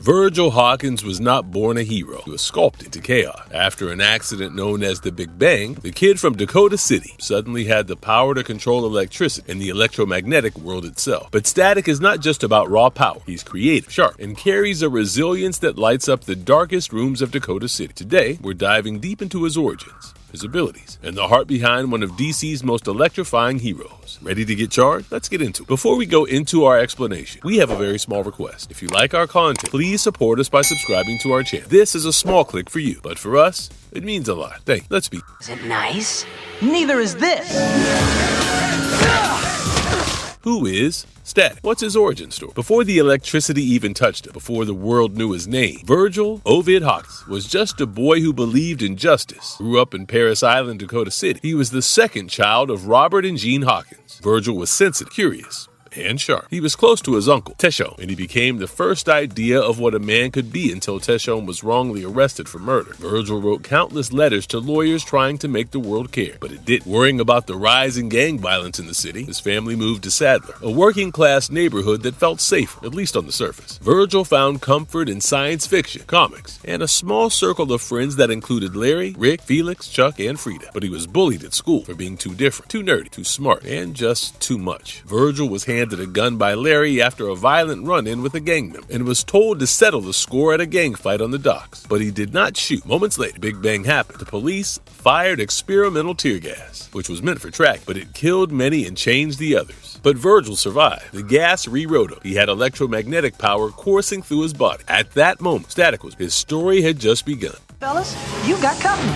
Virgil Hawkins was not born a hero. He was sculpted into chaos. After an accident known as the Big Bang, the kid from Dakota City suddenly had the power to control electricity and the electromagnetic world itself. But Static is not just about raw power. He's creative, sharp, and carries a resilience that lights up the darkest rooms of Dakota City. Today, we're diving deep into his origins, his abilities, and the heart behind one of DC's most electrifying heroes. Ready to get charged? Let's get into it. Before we go into our explanation, we have a very small request. If you like our content, please support us by subscribing to our channel. This is a small click for you, but for us, it means a lot. Thank you. Let's be. Is it nice? Neither is this. Who is Static? What's his origin story? Before the electricity even touched him, before the world knew his name, Virgil Hawkins was just a boy who believed in justice. Grew up in Paris Island, Dakota City. He was the second child of Robert and Jean Hawkins. Virgil was sensitive, curious, and sharp. He was close to his uncle, Teshome, and he became the first idea of what a man could be until Teshome was wrongly arrested for murder. Virgil wrote countless letters to lawyers trying to make the world care, but it didn't. Worrying about the rise in gang violence in the city, his family moved to Sadler, a working-class neighborhood that felt safer, at least on the surface. Virgil found comfort in science fiction, comics, and a small circle of friends that included Larry, Rick, Felix, Chuck, and Frida. But he was bullied at school for being too different, too nerdy, too smart, and just too much. Virgil was handed a gun by Larry after a violent run-in with a gang member and was told to settle the score at a gang fight on the docks. But he did not shoot. Moments later, Big Bang happened. The police fired experimental tear gas, which was meant for track, but it killed many and changed the others. But Virgil survived. The gas rewrote him. He had electromagnetic power coursing through his body. At that moment, Static was. His story had just begun. Fellas, you got company.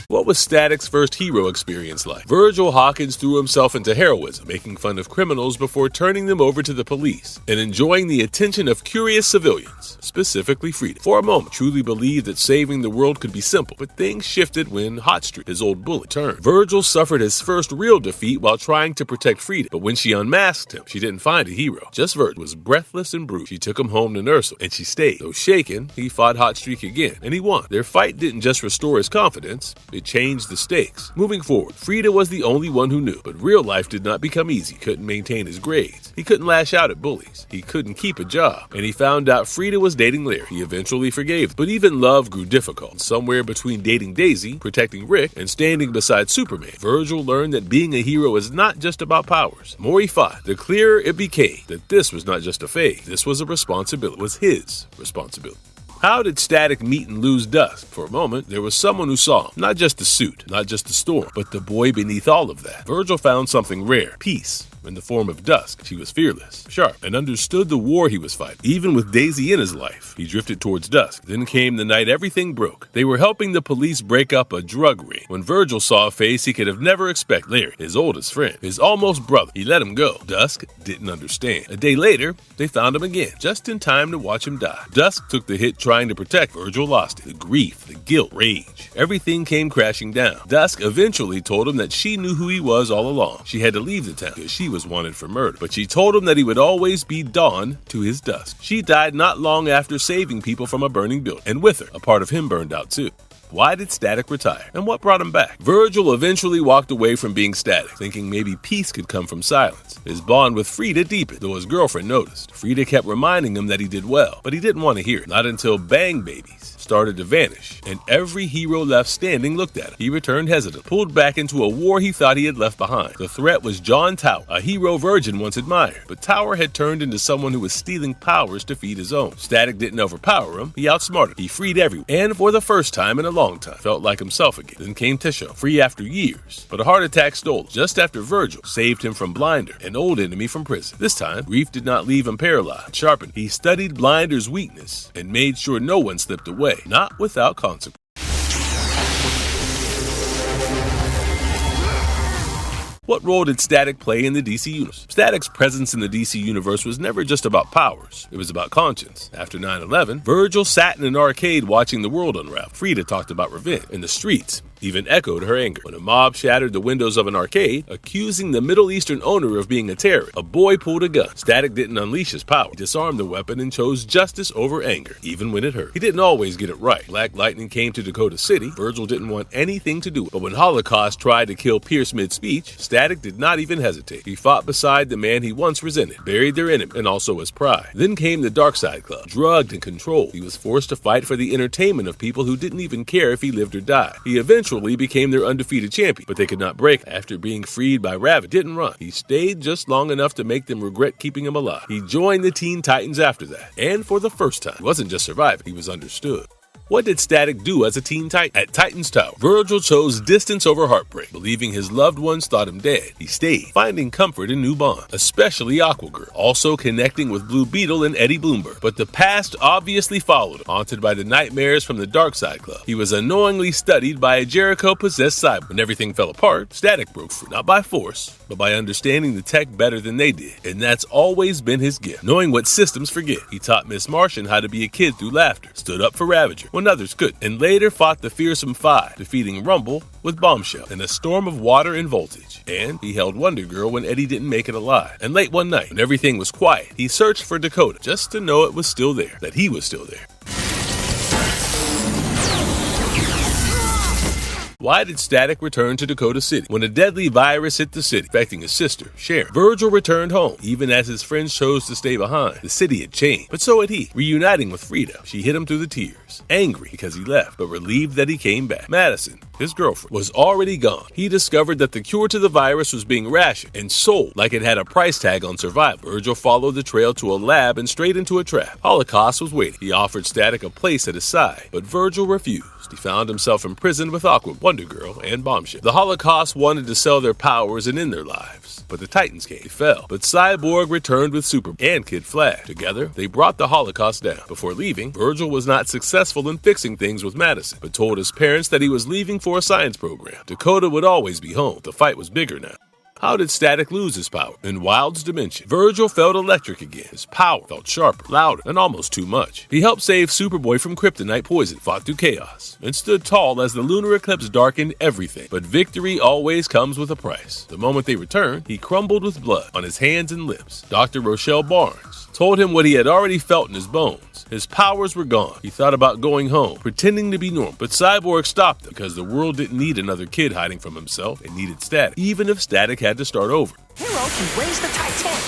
What was Static's first hero experience like? Virgil Hawkins threw himself into heroism, making fun of criminals before turning them over to the police, and enjoying the attention of curious civilians, specifically Frida. For a moment, truly believed that saving the world could be simple, but things shifted when Hotstreet, his old bully, turned. Virgil suffered his first real defeat while trying to protect Frida, but when she unmasked him, she didn't find a hero. Just Virgil was breathless and bruised. She took him home to nurse him, and she stayed. Though shaken, he fought Hotstreet again, and he won. Their fight didn't just restore his confidence, it changed the stakes. Moving forward, Frida was the only one who knew, but real life did not become easy. He couldn't maintain his grades. He couldn't lash out at bullies. He couldn't keep a job. And he found out Frida was dating Larry. He eventually forgave. But even love grew difficult. Somewhere between dating Daisy, protecting Rick, and standing beside Superman, Virgil learned that being a hero is not just about powers. The more he fought, the clearer it became that this was not just a phase. This was a responsibility. It was his responsibility. How did Static meet and lose Dusk? For a moment, there was someone who saw him. Not just the suit, not just the storm, but the boy beneath all of that. Virgil found something rare, peace. In the form of Dusk, she was fearless, sharp, and understood the war he was fighting. Even with Daisy in his life, he drifted towards Dusk. Then came the night everything broke. They were helping the police break up a drug ring. When Virgil saw a face he could have never expected, Larry, his oldest friend, his almost brother, he let him go. Dusk didn't understand. A day later, they found him again, just in time to watch him die. Dusk took the hit trying to protect. Virgil lost it. The grief, the guilt, rage. Everything came crashing down. Dusk eventually told him that she knew who he was all along. She had to leave the town because she was wanted for murder, but she told him that he would always be dawn to his dusk. She died not long after saving people from a burning building, and with her, a part of him burned out too. Why did Static retire? And what brought him back? Virgil eventually walked away from being Static, thinking maybe peace could come from silence. His bond with Frida deepened, though his girlfriend noticed. Frida kept reminding him that he did well, but he didn't want to hear it. Not until Bang Babies started to vanish, and every hero left standing looked at him. He returned hesitant, pulled back into a war he thought he had left behind. The threat was John Tower, a hero Virgin once admired, but Tower had turned into someone who was stealing powers to feed his own. Static didn't overpower him, he outsmarted him. He freed everyone, and for the first time in a long time, felt like himself again. Then came Teshome, free after years, but a heart attack stole him just after Virgil saved him from Blinder, an old enemy from prison. This time, grief did not leave him paralyzed. Sharpened, he studied Blinder's weakness and made sure no one slipped away, not without consequence. What role did Static play in the DC universe? Static's presence in the DC universe was never just about powers. It was about conscience. After 9/11, Virgil sat in an arcade watching the world unravel. Frida talked about revenge. In the streets, even echoed her anger. When a mob shattered the windows of an arcade, accusing the Middle Eastern owner of being a terrorist, a boy pulled a gun. Static didn't unleash his power. He disarmed the weapon and chose justice over anger, even when it hurt. He didn't always get it right. Black Lightning came to Dakota City. Virgil didn't want anything to do with it. But when Holocaust tried to kill Pierce mid-speech, Static did not even hesitate. He fought beside the man he once resented, buried their enemy, and also his pride. Then came the Dark Side Club, drugged and controlled. He was forced to fight for the entertainment of people who didn't even care if he lived or died. He eventually became their undefeated champion, but they could not break him. After being freed by Ravage, didn't run. He stayed just long enough to make them regret keeping him alive. He joined the Teen Titans after that, and for the first time, he wasn't just surviving, he was understood. What did Static do as a Teen Titan? At Titan's Tower, Virgil chose distance over heartbreak. Believing his loved ones thought him dead, he stayed, finding comfort in new bonds, especially Aquagirl, also connecting with Blue Beetle and Eddie Bloomberg. But the past obviously followed him, haunted by the nightmares from the Dark Side Club. He was unknowingly studied by a Jericho-possessed cyborg. When everything fell apart, Static broke free, not by force, but by understanding the tech better than they did. And that's always been his gift, knowing what systems forget. He taught Miss Martian how to be a kid through laughter, stood up for Ravager when others couldn't, and later fought the fearsome Five, defeating Rumble with Bombshell in a storm of water and voltage. And he held Wonder Girl when Eddie didn't make it alive. And late one night, when everything was quiet, he searched for Dakota just to know it was still there, that he was still there. Why did Static return to Dakota City? When a deadly virus hit the city, affecting his sister, Sharon, Virgil returned home. Even as his friends chose to stay behind, the city had changed, but so had he. Reuniting with Frida, she hit him through the tears, angry because he left, but relieved that he came back. Madison, his girlfriend, was already gone. He discovered that the cure to the virus was being rationed and sold like it had a price tag on survival. Virgil followed the trail to a lab and straight into a trap. Holocaust was waiting. He offered Static a place at his side, but Virgil refused. He found himself imprisoned with Aqua, Wonder Girl, and Bombshell. The Holocaust wanted to sell their powers and end their lives, but the Titans came. They fell, but Cyborg returned with Superman and Kid Flash. Together, they brought the Holocaust down. Before leaving, Virgil was not successful in fixing things with Madison, but told his parents that he was leaving for a science program. Dakota would always be home. The fight was bigger now. How did Static lose his power? In Wild's dimension, Virgil felt electric again. His power felt sharper, louder, and almost too much. He helped save Superboy from kryptonite poison, fought through chaos, and stood tall as the lunar eclipse darkened everything. But victory always comes with a price. The moment they returned, he crumbled with blood on his hands and lips. Dr. Rochelle Barnes told him what he had already felt in his bones. His powers were gone. He thought about going home, pretending to be normal. But Cyborg stopped him because the world didn't need another kid hiding from himself. It needed Static, even if Static had to start over. Hero can raise the Titanic.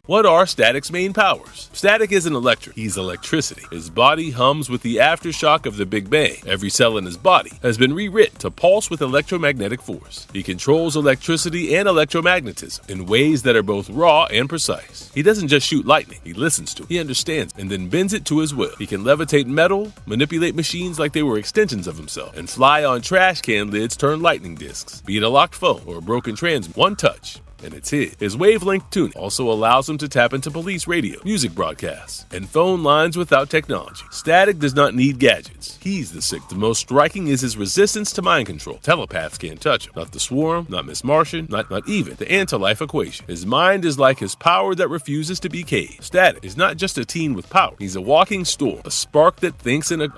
What are Static's main powers? Static isn't electric, he's electricity. His body hums with the aftershock of the Big Bang. Every cell in his body has been rewritten to pulse with electromagnetic force. He controls electricity and electromagnetism in ways that are both raw and precise. He doesn't just shoot lightning, he listens to it, he understands it, and then bends it to his will. He can levitate metal, manipulate machines like they were extensions of himself, and fly on trash can lids turned lightning discs. Be it a locked phone or a broken transmitter, one touch, and it's his. His wavelength tuning also allows him to tap into police radio, music broadcasts, and phone lines without technology. Static does not need gadgets. He's the sick. The most striking is his resistance to mind control. Telepaths can't touch him. Not the Swarm, not Miss Martian, not even the anti-life equation. His mind is like his power that refuses to be caged. Static is not just a teen with power. He's a walking storm, a spark that thinks and a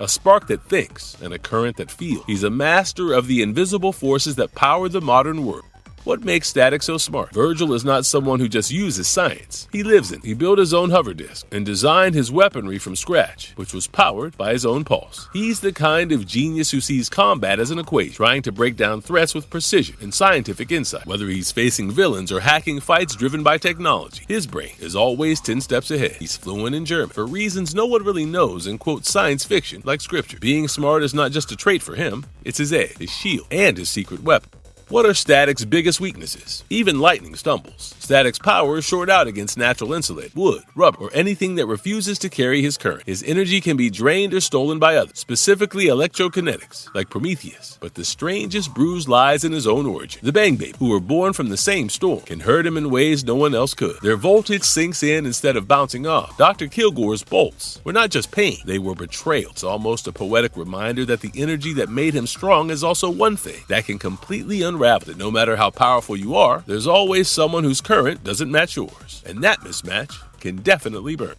current that feels. He's a master of the invisible forces that power the modern world. What makes Static so smart? Virgil is not someone who just uses science. He lives in it. He built his own hover disk and designed his weaponry from scratch, which was powered by his own pulse. He's the kind of genius who sees combat as an equation, trying to break down threats with precision and scientific insight. Whether he's facing villains or hacking fights driven by technology, his brain is always 10 steps ahead. He's fluent in German for reasons no one really knows and quotes science fiction like scripture. Being smart is not just a trait for him, it's his edge, his shield, and his secret weapon. What are Static's biggest weaknesses? Even lightning stumbles. Static's power is short out against natural insulate, wood, rubber, or anything that refuses to carry his current. His energy can be drained or stolen by others, specifically electrokinetics, like Prometheus. But the strangest bruise lies in his own origin. The Bang Baby, who were born from the same storm, can hurt him in ways no one else could. Their voltage sinks in instead of bouncing off. Dr. Kilgore's bolts were not just pain, they were betrayal. It's almost a poetic reminder that the energy that made him strong is also one thing that can completely unravel. That no matter how powerful you are, there's always someone whose current doesn't match yours. And that mismatch can definitely burn.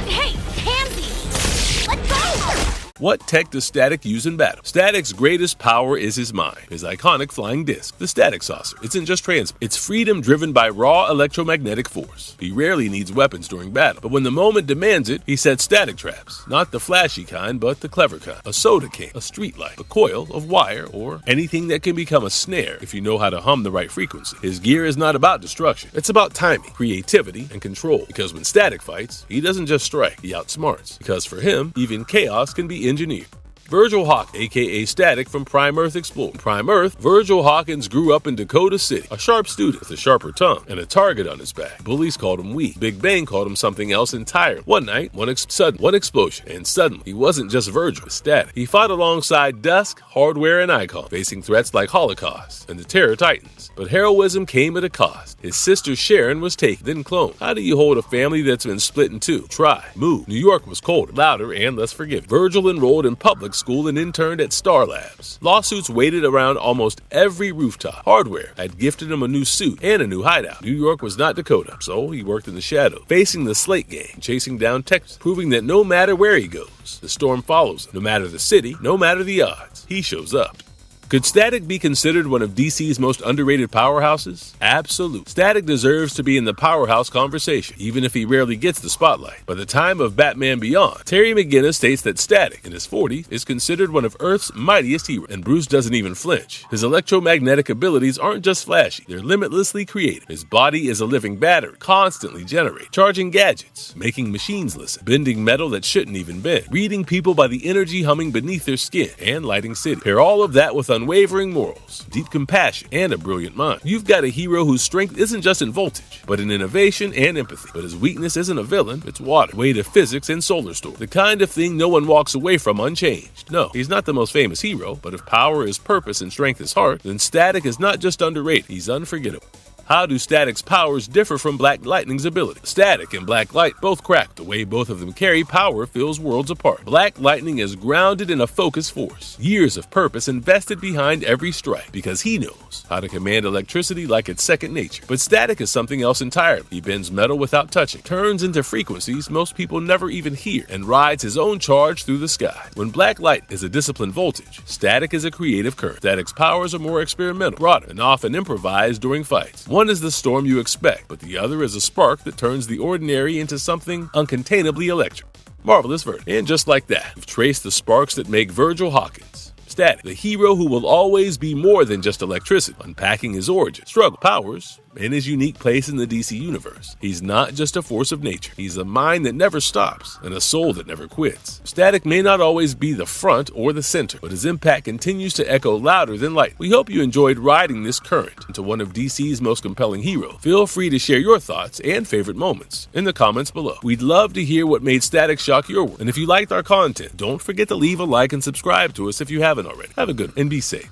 Hey, Pansy! Let go! What tech does Static use in battle? Static's greatest power is his mind, his iconic flying disc, the Static Saucer. It's in just transport. It's freedom driven by raw electromagnetic force. He rarely needs weapons during battle, but when the moment demands it, he sets static traps. Not the flashy kind, but the clever kind. A soda can, a street light, a coil of wire, or anything that can become a snare if you know how to hum the right frequency. His gear is not about destruction. It's about timing, creativity, and control. Because when Static fights, he doesn't just strike, he outsmarts. Because for him, even chaos can be engineered. Virgil Hawk, aka Static from Prime Earth Explorer. Prime Earth, Virgil Hawkins grew up in Dakota City, a sharp student with a sharper tongue and a target on his back. Bullies called him weak. Big Bang called him something else entirely. One night, one explosion, and suddenly, he wasn't just Virgil, but Static. He fought alongside Dusk, Hardware, and Icon, facing threats like Holocaust and the Terror Titans. But heroism came at a cost. His sister Sharon was taken, then cloned. How do you hold a family that's been split in two? Try. Move. New York was colder, louder, and less forgiving. Virgil enrolled in public school and interned at Star Labs. Lawsuits waited around almost every rooftop. Hardware had gifted him a new suit and a new hideout. New York was not Dakota, so he worked in the shadows, facing the Slate Gang, chasing down Texas, proving that no matter where he goes, the storm follows him. No matter the city, no matter the odds, he shows up. Could Static be considered one of DC's most underrated powerhouses? Absolutely. Static deserves to be in the powerhouse conversation, even if he rarely gets the spotlight. By the time of Batman Beyond, Terry McGinnis states that Static, in his 40s, is considered one of Earth's mightiest heroes, and Bruce doesn't even flinch. His electromagnetic abilities aren't just flashy, they're limitlessly creative. His body is a living battery, constantly generating, charging gadgets, making machines listen, bending metal that shouldn't even bend, reading people by the energy humming beneath their skin, and lighting cities. Pair all of that with unwavering morals, deep compassion, and a brilliant mind. You've got a hero whose strength isn't just in voltage, but in innovation and empathy. But his weakness isn't a villain, it's water, weight of physics and solar storm. The kind of thing no one walks away from unchanged. No, he's not the most famous hero, but if power is purpose and strength is heart, then Static is not just underrated, he's unforgettable. How do Static's powers differ from Black Lightning's ability? Static and Black Light both crack. The way both of them carry power feels worlds apart. Black Lightning is grounded in a focused force. Years of purpose invested behind every strike because he knows how to command electricity like it's second nature. But Static is something else entirely. He bends metal without touching, turns into frequencies most people never even hear, and rides his own charge through the sky. When Black Light is a disciplined voltage, Static is a creative current. Static's powers are more experimental, broader, and often improvised during fights. One is the storm you expect, but the other is a spark that turns the ordinary into something uncontainably electric. Marvelous Virgil. And just like that, we've traced the sparks that make Virgil Hawkins. Static, the hero who will always be more than just electricity, unpacking his origin, struggle, powers, and his unique place in the DC universe. He's not just a force of nature. He's a mind that never stops and a soul that never quits. Static may not always be the front or the center, but his impact continues to echo louder than light. We hope you enjoyed riding this current into one of DC's most compelling heroes. Feel free to share your thoughts and favorite moments in the comments below. We'd love to hear what made Static shock your world. And if you liked our content, don't forget to leave a like and subscribe to us if you haven't already. Have a good one and be safe.